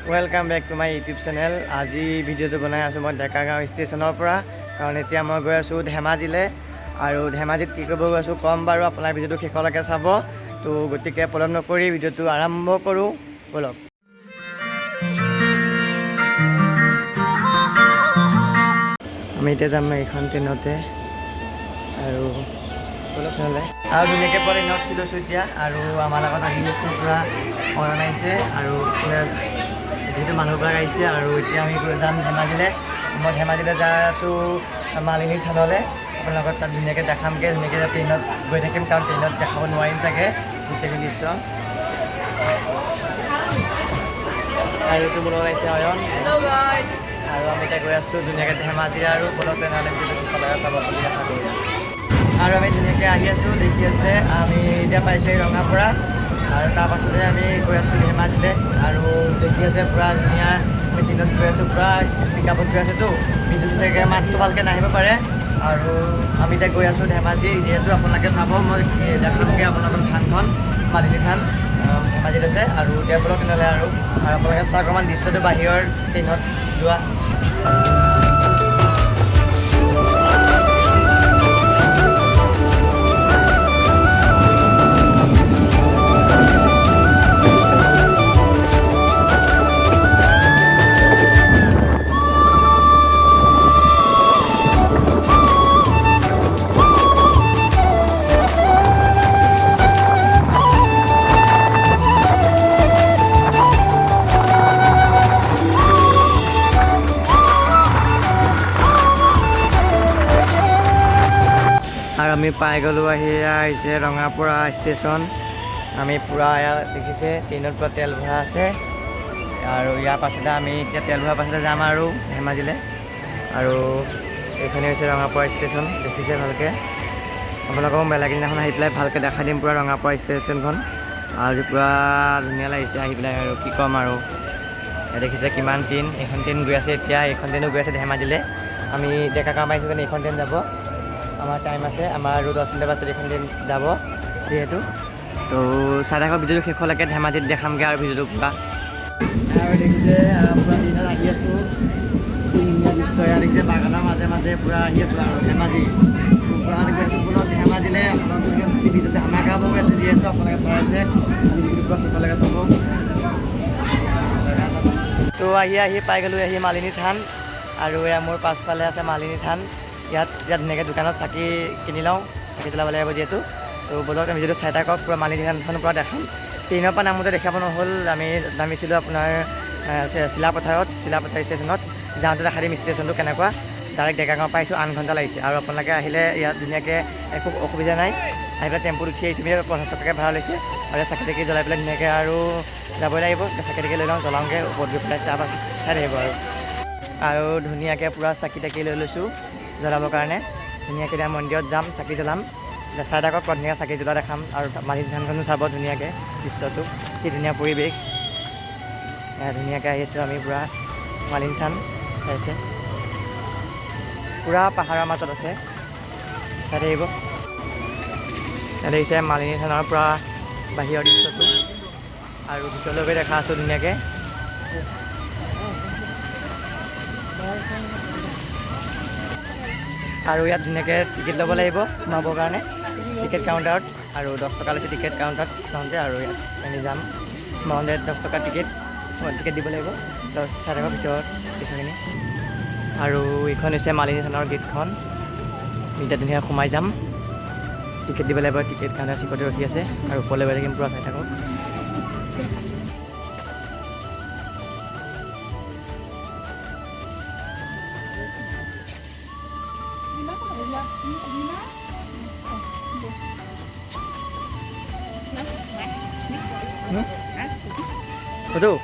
Welcome back to my YouTube channel. আজি ভিডিঅ'টো বনাই আছোঁ মই ডেকাগাঁও ষ্টেচনৰ পৰা, কাৰণ এতিয়া মই গৈ আছোঁ ধেমাজিলৈ। আৰু ধেমাজিত কি কৰিব গৈ আছোঁ ক'ম বাৰু, আপোনাৰ ভিডিঅ'টো শেষলৈকে চাব। তো গতিকে পলম নকৰি ভিডিঅ'টো আৰম্ভ কৰোঁ, ব'লক। আমি এতিয়া যাম এইখন ট্ৰেইনতে, আৰু ব'লক নহ'লে। আৰু ধুনীয়াকৈ ট্ৰেইনত উঠি লৈছোঁ এতিয়া, আৰু আমাৰ লগত আহি আছে পূৰা অৰণ আহিছে, আৰু যিহেতু মানুহবিলাক আহিছে। আৰু এতিয়া আমি যাম ধেমাজিলৈ। মই ধেমাজিলৈ যাই আছোঁ মালিনী থানলৈ। আপোনালোকক তাত ধুনীয়াকৈ দেখামগৈ, ধুনীয়াকৈ ট্ৰেইনত গৈ থাকিম, কাৰণ ট্ৰেইনত দেখাব নোৱাৰিম চাগে গোটেইখিনি দৃশ্য। আৰু এইটো মোৰ লগত আহিছে অয়ন, আৰু আমি এতিয়া গৈ আছোঁ ধুনীয়াকৈ ধেমাজি। আৰু ব'লক তেনেহ'লে ভিডিঅ'টো শেষলৈকে চাব বুলি আশা কৰোঁ। আৰু আমি ধুনীয়াকৈ আহি আছোঁ, দেখি আছে আমি এতিয়া পাইছোঁ এই ৰঙাপাৰা, আৰু তাৰপাছতে আমি গৈ আছোঁ ধেমাজিলৈ। আৰু দেখি আছে পূৰা ধুনীয়া আমি ট্ৰেইনত গৈ আছোঁ, পূৰা পিকআপত গৈ আছোঁতো, ভিডিঅ'টো চাগে মাতটো ভালকৈ নাহিব পাৰে। আৰু আমি এতিয়া গৈ আছোঁ ধেমাজি, যিহেতু আপোনালোকে চাব, মই দেখামগৈ আপোনালোকৰ থানখন, মালিনী থান ধেমাজিত আছে। আৰু এতিয়া ব'লক তেনেহ'লে, আৰু আপোনালোকে চাওক অকণমান দৃশ্যটো বাহিৰৰ ট্ৰেইনত যোৱা। আৰু আমি পাই গ'লোঁ, আহিছে ৰঙাপাৰা ষ্টেচন। আমি পূৰা ইয়াত দেখিছে ট্ৰেইনত পূৰা তেল ভৰা আছে। আৰু ইয়াৰ পাছতে আমি এতিয়া তেল ভৰাৰ পাছতে যাম আৰু ধেমাজিলৈ। আৰু এইখনে হৈছে ৰঙাপাৰা ষ্টেচন, দেখিছে ভালকৈ। আপোনালোকক বেলেগ দিনাখন আহি পেলাই ভালকৈ দেখাই দিম পূৰা ৰঙাপাৰা ষ্টেচনখন। আজি পূৰা ধুনীয়া লাগিছে আহি পেলাই, আৰু কি ক'ম আৰু। দেখিছে কিমান ট্ৰেইন, এইখন ট্ৰেইন গৈ আছে এতিয়া, এইখন ট্ৰেইনো গৈ আছে ধেমাজিলৈ। আমি ডেকাগাঁও পাইছোঁ কাৰণে এইখন ট্ৰেইন যাব, আমাৰ টাইম আছে, আমাৰ আৰু 10 মিনিটৰ পাছত এইখন ট্ৰেইন যাব যিহেতু। তো চাই থাকক ভিডিঅ'টো শেষলৈকে, ধেমাজিত দেখামগৈ আৰু ভিডিঅ'টো পূৰা। আৰু দেখিছে পূৰা দিনত আহি আছোঁ, ধুনীয়া দৃশ্য এয়া দেখিছে, বাগানৰ মাজে মাজে পূৰা আহি আছোঁ আৰু ধেমাজি পূৰা গৈ আছোঁ পুনৰ ধেমাজিলৈ। আপোনালোকে ভিডিঅ'টো ধামাকা হ'ব গৈ আছে, যিহেতু আপোনালোকে চাই আছে, ভিডিঅ'টো পূৰা শেষলৈকে চাব। তো আহি পাই গ'লোঁ আহি মালিনী থান। আৰু এয়া মোৰ পাছফালে আছে মালিনী থান। ইয়াত ধুনীয়াকৈ দোকানত চাকি কিনি লওঁ, চাকি জ্বলাব লাগিব যিহেতু। তো ব'লক আমি যিহেতু চাই থাকক, পূৰা মালিনী থানখনৰ পৰা দেখাম। ট্ৰেইনৰ পৰা নামোতে দেখাব নহ'ল, আমি নামিছিলোঁ আপোনাৰ চিলাপথাৰ ষ্টেচনত। যাওঁতে দেখা দিম ষ্টেচনটো কেনেকুৱা। ডাইৰেক্ট ডেকাগাঁও পাইছোঁ, 8 ঘণ্টা লাগিছে। আৰু আপোনালোকে আহিলে ইয়াত ধুনীয়াকৈ একো অসুবিধা নাই, আহি পেলাই টেম্পুত উঠি আহিছোঁ, 50 টকাকৈ ভাড়া লৈছে। আৰু চাকি তাকি জ্বলাই পেলাই ধুনীয়াকৈ আৰু যাবই লাগিব। চাকি তাকি লৈ লওঁ, জ্বলাওঁগৈ ওপৰত গৈ পেলাই, তাৰপাছত চাই থাকিব আৰু ধুনীয়াকৈ পূৰা চাকি তাকি লৈ লৈছোঁ জ্বলাবৰ কাৰণে। ধুনীয়াকৈ এতিয়া মন্দিৰত যাম, চাকি জ্বলাম, চাই থাকক, ধুনীয়াকৈ চাকি জ্বলা দেখাম। আৰু মালিনী থানখনো চাব ধুনীয়াকৈ, দৃশ্যটো কি ধুনীয়া পৰিৱেশ। ধুনীয়াকৈ আহি আছোঁ আমি পূৰা মালিনী থান, চাইছে পূৰা পাহাৰৰ মাজত আছে, চাই থাকিব। দেখিছে মালিনী থানৰ পৰা বাহিৰৰ দৃশ্যটো, আৰু ভিতৰলৈকে দেখা আছোঁ ধুনীয়াকৈ। আৰু ইয়াত ধুনীয়াকৈ টিকেট ল'ব লাগিব সোমাবৰ কাৰণে, টিকেট কাউণ্টাৰত। আৰু 10 টকা লৈছে টিকেট কাউণ্টাৰত যাওঁতে। আৰু ইয়াত আমি যাম সোমাওঁতে 10 টকা টিকেট দিব লাগিব। চাই থাকক ভিতৰত দৃশ্যখিনি। আৰু এইখন হৈছে মালিনী থানৰ গেটখন, এতিয়া ধুনীয়াকৈ সোমাই যাম, টিকেট দিব লাগিব। টিকেট কাউণ্টাৰ চিকতে ৰখি আছে, আৰু ওপৰলৈ গৈ থাকিম পূৰা, চাই থাকক। Betul.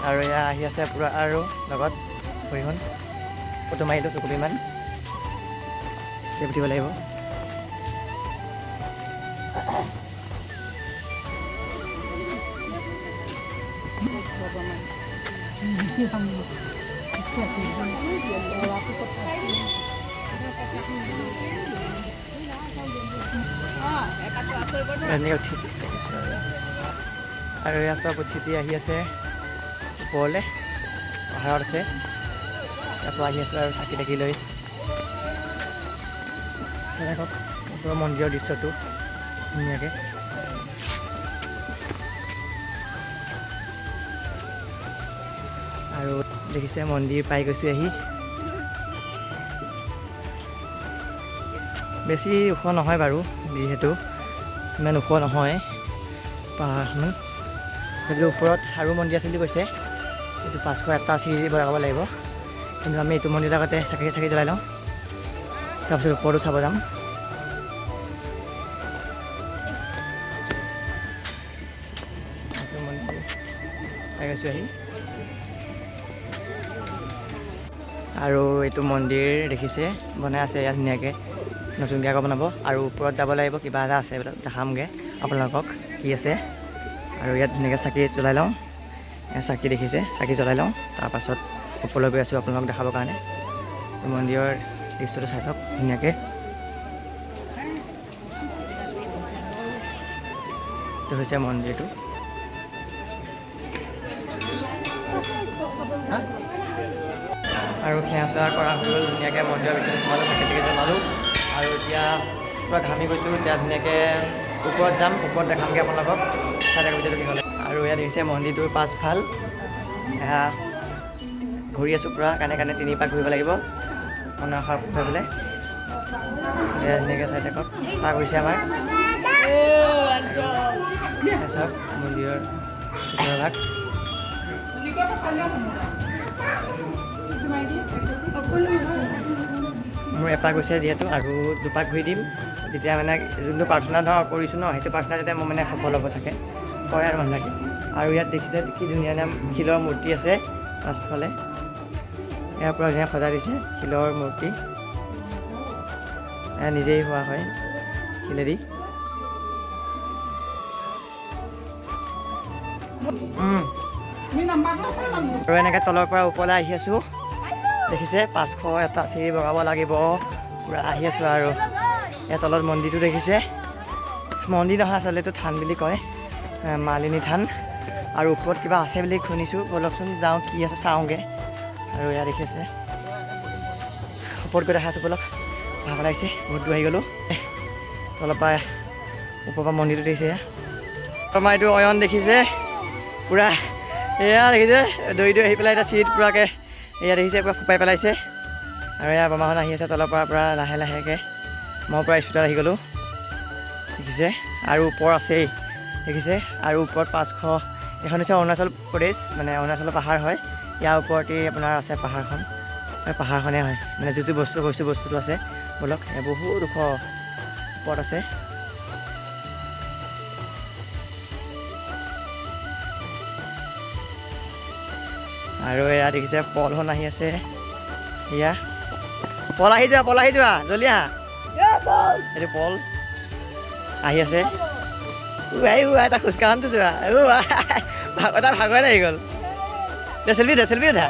আৰু এয়া আহি আছে পূৰা, আৰু লগত ভৰিখন ফটো মাৰিলোঁ দুকপিমান, ষ্টেপ দিব লাগিব। এনেকৈ উঠি আৰু এয়া চব উঠি আহি আছে ওপৰলৈ পাহাৰত আছে ইয়াৰ পৰা আহি আছোঁ আৰু চাকি তাকি লৈ দেখক ওপৰৰ মন্দিৰৰ দৃশ্যটো ধুনীয়াকৈ আৰু দেখিছে মন্দিৰ পাই গৈছোঁ আহি বেছি ওখ নহয় বাৰু যিহেতু ইমান ওখ নহয় পাহাৰখন সেইটো ওপৰত আৰু মন্দিৰ আছে বুলি কৈছে এইটো 501টা চিৰি বগাব লাগিব কিন্তু আমি এইটো মন্দিৰৰ আগতে চাকি জ্বলাই লওঁ তাৰপিছত ওপৰতো চাব যাম এইটো মন্দিৰ পাই গৈছোঁ আহি আৰু এইটো মন্দিৰ দেখিছে বনাই আছে ইয়াত ধুনীয়াকৈ নতুনকৈ আকৌ বনাব আৰু ওপৰত যাব লাগিব কিবা এটা আছে এইবিলাক দেখামগৈ আপোনালোকক কি আছে আৰু ইয়াত ধুনীয়াকৈ চাকি জ্বলাই লওঁ চাকি দেখিছে চাকি জ্বলাই লওঁ তাৰপাছত ওপৰলৈ গৈ আছোঁ আপোনালোকক দেখাবৰ কাৰণে মন্দিৰৰ দৃশ্যটো চাই লওক ধুনীয়াকৈ এইটো হৈছে মন্দিৰটো আৰু সেৱা চেৱা কৰা হৈ গ'ল ধুনীয়াকৈ মন্দিৰৰ ভিতৰত সোমালোঁ চাকি তাকি জ্বলালোঁ আৰু এতিয়া পূৰা ঘামি গৈছোঁ এতিয়া ধুনীয়াকৈ ওপৰত যাম ওপৰত দেখামগৈ আপোনালোকক চাই থাকক ভিডিঅ'টো কি হ'লে আৰু ইয়াত দেখিছে মন্দিৰটোৰ পাছফাল এয়া ঘূৰি আছোঁ পূৰা কাণে কাণে 3 পাক ঘূৰিব লাগিব মনৰ আশা কৰিবলৈ এয়া ধুনীয়াকৈ চাই থাকক পাক হৈছে আমাৰ চাওক মন্দিৰৰ ভিতৰভাগ মোৰ এপাক গৈছে যিহেতু আৰু 2 পাক ঘূৰি দিম তেতিয়া মানে যোনটো প্ৰাৰ্থনা কৰিছোঁ ন সেইটো প্ৰাৰ্থনা যেতিয়া মই মানে সফল হ'ব থাকে কয় আৰু মানুহবিলাকে আৰু ইয়াত দেখিছে কি ধুনীয়া নাম শিলৰ মূৰ্তি আছে পাছফালে ইয়াৰ পৰা ধুনীয়া সজাই দিছে শিলৰ মূৰ্তি এয়া নিজেই হোৱা হয় শিলেদি আৰু এনেকৈ তলৰ পৰা ওপৰলৈ আহি আছোঁ দেখিছে 501টা চিৰি বগাব লাগিব পূৰা আহি আছোঁ আৰু ইয়াৰ তলত মন্দিৰটো দেখিছে মন্দিৰ নহয় আচলতে এইটো থান বুলি কয় মালিনী থান আৰু ওপৰত কিবা আছে বুলি শুনিছোঁ ব'লকচোন যাওঁ কি আছে চাওঁগৈ আৰু এয়া দেখিছে ওপৰত গৈ দেখাইছোঁ ব'লক ভাগ লাগিছে বহুত দূৰ আহি গ'লোঁ তলৰ পৰা ওপৰৰ পৰা মন্দিৰটো দেখিছে আমাৰ এইটো অয়ন দেখিছে পূৰা এয়া দেখিছে দৈ আহি পেলাই এতিয়া চিৰিত পূৰাকৈ এয়া দেখিছে পূৰা ফুপাই পেলাইছে আৰু এয়া বমাখন আহি আছে তলৰ পৰা পূৰা লাহে লাহেকৈ মই পূৰা স্পীডত আহি গ'লোঁ দেখিছে আৰু ওপৰ আছেই দেখিছে আৰু ওপৰত 500 এখন হৈছে অৰুণাচল প্ৰদেশ মানে অৰুণাচলৰ পাহাৰ হয় ইয়াৰ ওপৰতেই আপোনাৰ আছে পাহাৰখন পাহাৰখনেই হয় মানে যিটো বস্তু কৈছোঁ বস্তুটো আছে ব'লক বহুত ওখ ওপৰত আছে আৰু এয়া দেখিছে পলখন আহি আছে এয়া পল আহি যোৱা জলদি আহা এইটো পল আহি আছে এটা খোজকাঢ়ানটো যোৱা এটা ভাগৰে লাগি গ'ল দে চেল্ফি উঠা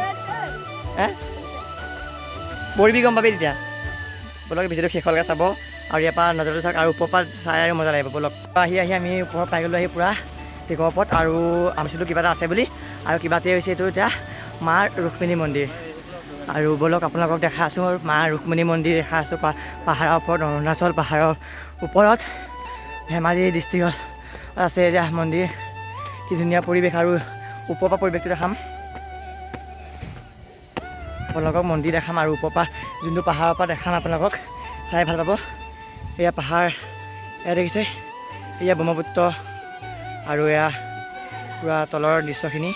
পৰিবি গম পাবি তেতিয়া ব'লক ভিডিঅ'টো শেষলৈকে চাব আৰু ইয়াৰ পৰা নজৰটো চাওক আৰু ওপৰৰ পৰা চাই আৰু মজা লাগিব ব'লক আহি আমি ওপৰত পাই গ'লোঁ আহি পূৰা টিকৰ ওপৰত আৰু ভাবিছিলোঁ কিবা এটা আছে বুলি আৰু কিবাটোৱে হৈছে এইটো এতিয়া মা ৰুক্মিণী মন্দিৰ আৰু ব'লক আপোনালোকক দেখাই আছোঁ আৰু মা ৰুক্মিণী মন্দিৰ দেখাই আছোঁ পাহাৰৰ ওপৰত অৰুণাচল পাহাৰৰ ওপৰত ধেমাজি ডিষ্ট্ৰিক্টত আছে এতিয়া মন্দিৰ কি ধুনীয়া পৰিৱেশ আৰু ওপৰৰ পৰা পৰিৱেশটো দেখাম আপোনালোকক মন্দিৰ দেখাম আৰু ওপৰৰ পৰা যোনটো পাহাৰৰ পৰা দেখাম আপোনালোকক চাই ভাল পাব এয়া পাহাৰ এয়া দেখিছে এয়া ব্ৰহ্মপুত্ৰ আৰু এয়া পূৰা তলৰ দৃশ্যখিনি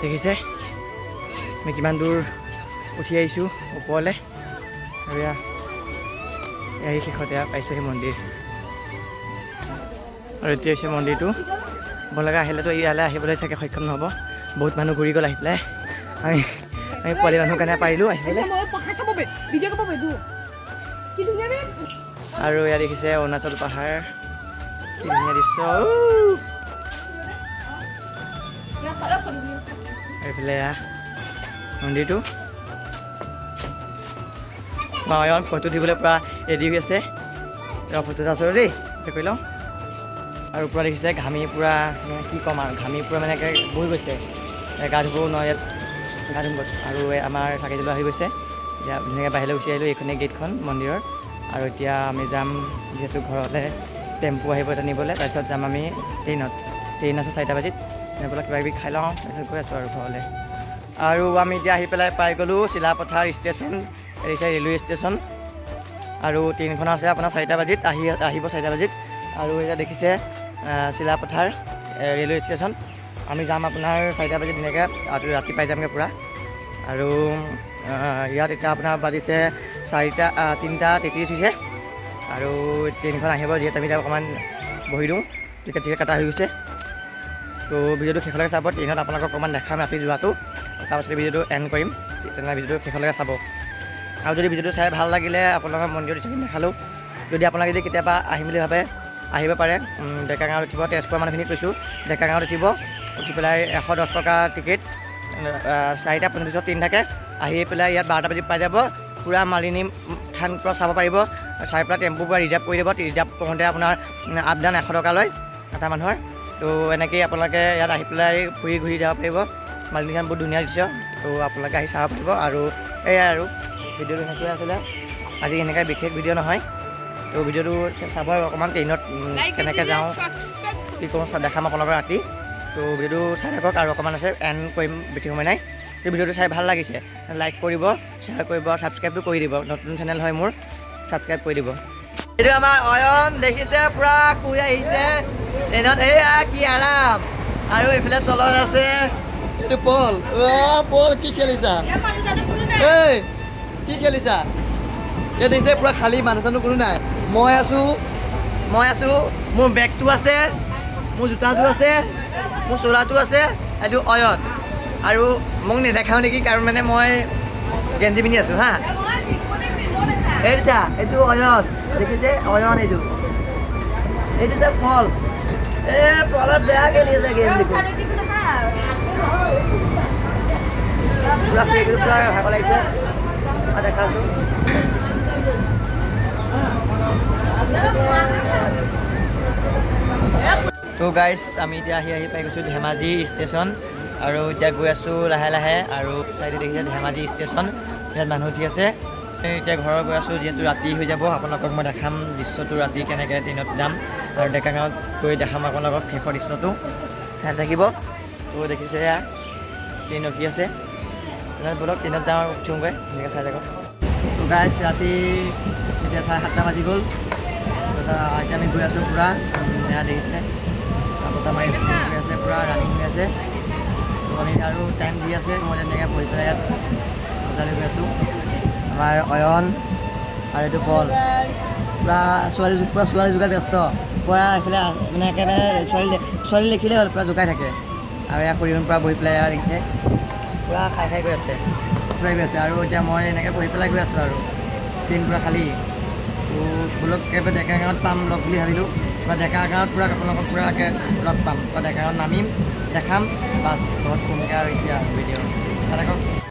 দেখিছে আমি কিমান দূৰ উঠি আহিছোঁ ওপৰলৈ আৰু এই শেষতে পাইছোঁ সেই মন্দিৰ আৰু এতিয়া হৈছে মন্দিৰটো আপোনালোকে আহিলেতো ইয়ালৈ আহিবলৈ চাগে সক্ষম নহ'ব বহুত মানুহ ঘূৰি গ'ল আহি পেলাই আমি পোৱালি মানুহৰ কাৰণে পাৰিলোঁ আহিবলৈ আৰু ইয়াত দেখিছে অৰুণাচল পাহাৰ কি ধুনীয়া দৃশ্য এইফালে মন্দিৰটো অয়ন ফটো দিবলৈ পূৰা ৰেডি হৈ আছে ফটো আছোঁ দেই কৰি লওঁ আৰু পূৰা দেখিছে ঘামি পূৰা মানে কি ক'ম আৰু ঘামি পূৰা মানে একে বহি গৈছে গা ধুবও নোৱাৰে ইয়াত গা ধুব আৰু আমাৰ চাকিজলো আহি গৈছে এতিয়া ধুনীয়াকৈ বাহিৰলৈ গুচি আহিলোঁ এইখনেই গেটখন মন্দিৰৰ আৰু এতিয়া আমি যাম যিহেতু ঘৰলৈ টেম্পু আহিব এটা নিবলৈ তাৰপিছত যাম আমি ট্ৰেইন আছে 4টা বাজিত এনেকৈ কিবা কিবি খাই লওঁ তাৰপিছত গৈ আছোঁ আৰু ঘৰলৈ আৰু আমি এতিয়া আহি পেলাই পাই গ'লোঁ চিলাপথাৰ ষ্টেচন ৰেলৱে ষ্টেচন আৰু ট্ৰেইনখন আছে আপোনাৰ 4টা বাজিত আহিব 4টা বাজিত আৰু এতিয়া দেখিছে চিলাপথাৰ ৰেলৱে ষ্টেচন আমি যাম আপোনাৰ 4টা বাজিত ধুনীয়াকৈ ৰাতি পাই যামগৈ পূৰা আৰু ইয়াত এতিয়া আপোনাৰ বাজিছে 3:33 হৈছে আৰু ট্ৰেইনখন আহিব যিহেতু আমি এতিয়া অকণমান বহি দিওঁ টিকেট কাটা হৈ গৈছে তো ভিডিঅ'টো শেষলৈকে চাব ট্ৰেইনত আপোনালোকক অকণমান দেখাম ৰাতি যোৱাটো তাৰপাছতে ভিডিঅ'টো এণ্ড কৰিম তেনেকৈ ভিডিঅ'টো শেষলৈকে চাব আৰু যদি ভিডিঅ'টো চাই ভাল লাগিলে আপোনালোকৰ মন্দিৰত চাই দেখালোঁ যদি আপোনালোকে যদি কেতিয়াবা আহিম বুলি ভাবে আহিব পাৰে ডেকাগাঁৱত উঠিব তেজপুৰৰ মানুহখিনিক কৈছোঁ ডেকাগাঁৱত উঠি পেলাই 110 টকা টিকেট 4:35 ট্ৰেইন থাকে আহি পেলাই ইয়াত 12টা বাজিত পাই যাব পূৰা মালিনী থান পূৰা চাব পাৰিব চাই পেলাই টেম্পু পূৰা ৰিজাৰ্ভ কৰি দিব ৰিজাৰ্ভ কৰোঁতে আপোনাৰ আপ ডাউন 100 টকা লয় এটা মানুহৰ তো এনেকৈয়ে আপোনালোকে ইয়াত আহি পেলাই ফুৰি ঘূৰি যাব পাৰিব মালিনী থান বহুত ধুনীয়া দৃশ্য তো আপোনালোকে আহি চাব পাৰিব আৰু এয়াই আৰু ভিডিঅ'টো এনেকৈ আছিলে আজি এনেকৈ বিশেষ ভিডিঅ' নহয় তো ভিডিঅ'টো চাব অকণমান ট্ৰেইনত কেনেকৈ যাওঁ কি কৰোঁ দেখাম আপোনালোকৰ ৰাতি তো ভিডিঅ'টো চাই থাকক আৰু অকণমান আছে এণ্ড কৰিম বেছি সময় নাই তো ভিডিঅ'টো চাই ভাল লাগিছে লাইক কৰিব শ্বেয়াৰ কৰিব ছাবস্ক্ৰাইবটো কৰি দিব নতুন চেনেল হয় মোৰ ছাবস্ক্ৰাইব কৰি দিব এইটো আমাৰ অয়ন দেখিছে পূৰা শুই আহিছে ট্ৰেইনত এয়া কি আৰাম আৰু এইফালে তলত আছে এইটো পল পল কি খেলিছা এই কি খেলিছা এই দেখিছে পূৰা খালী মানুহ চানুহ কোনো নাই মই আছোঁ মোৰ বেগটো আছে মোৰ জোতাযোৰ আছে মোৰ চোলাটো আছে এইটো অয়ন আৰু মোক নেদেখাওঁ নেকি কাৰণ মানে মই গেঞ্জি পিন্ধি আছোঁ হা এইটো চা এইটো অয়ন দেখিছে অয়ন এইটো চা ফল পলত বেয়া খেলি আছে গেম দেখোন পূৰা ভাগ লাগিছে দেখাছোঁ তো গাইজ আমি এতিয়া আহি পাই গৈছোঁ ধেমাজি ষ্টেচন আৰু এতিয়া গৈ আছোঁ লাহে লাহে আৰু চাইডে দেখিছে ধেমাজি ষ্টেচন ইয়াত মানুহ উঠি আছে এতিয়া ঘৰৰ গৈ আছোঁ যিহেতু ৰাতি হৈ যাব আপোনালোকক মই দেখাম দৃশ্যটো ৰাতি কেনেকৈ ট্ৰেইনত যাম আৰু ডেকাগাঁৱত গৈ দেখাম আপোনালোকক শেষৰ দৃশ্যটো চাই থাকিব তো দেখিছে এয়া ট্ৰেইন ৰখি আছে বলক ট্ৰেইনত যাওঁ উঠোঁগৈ এনেকৈ চাই থাকক তো গাইজ ৰাতি এতিয়া 7:30 বাজি গ'ল এতিয়া আমি গৈ আছোঁ পূৰা এয়া দেখিছে বতা মাৰি আছে পূৰা ৰানিং হৈ আছে তো আমি আৰু টাইম দি আছে মই তেনেকৈ বহি পেলাই ইয়াত বজালৈ গৈ আছোঁ আমাৰ অয়ন আৰু এইটো পল পূৰা ছোৱালী যোগাত ব্যস্ত পূৰা এইফালে মানে একেবাৰে ছোৱালী দেখিলেই হ'ল পূৰা জোকাই থাকে আৰু ইয়াৰ সৰিয়হৰ পৰা বহি পেলাই দেখিছে পূৰা খাই গৈ আছে আৰু এতিয়া মই এনেকৈ বহি পেলাই গৈ আছোঁ আৰু ট্ৰেইন পূৰা খালী তো বোলক একেবাৰে ডেকাগাঁৱত পাম লগ বুলি ভাবিলোঁ বা ডেকাগাঁৱত পূৰা আপোনালোকক পূৰাকৈ লগ পাম বা ডেকাগাঁৱত নামিম দেখাম বাছ ঘৰত কোনকৈ আৰু এতিয়া ভিডিঅ' চাই থাকক